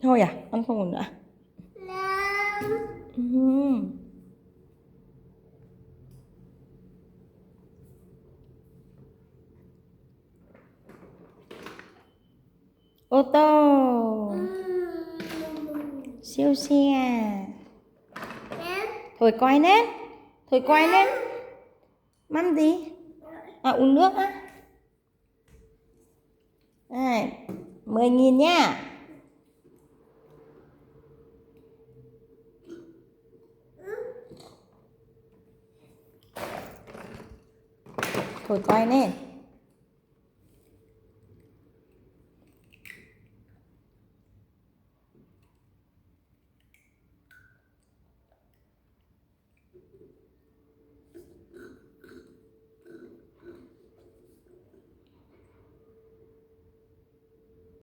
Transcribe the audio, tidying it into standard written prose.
Thôi à, con không ngủ nữa. Ô tô. Siêu xe. Thôi quay lên. Thôi quay lên. Mắm gì? À, uống nước á. Đây, 10.000 nha. Thôi quay lên.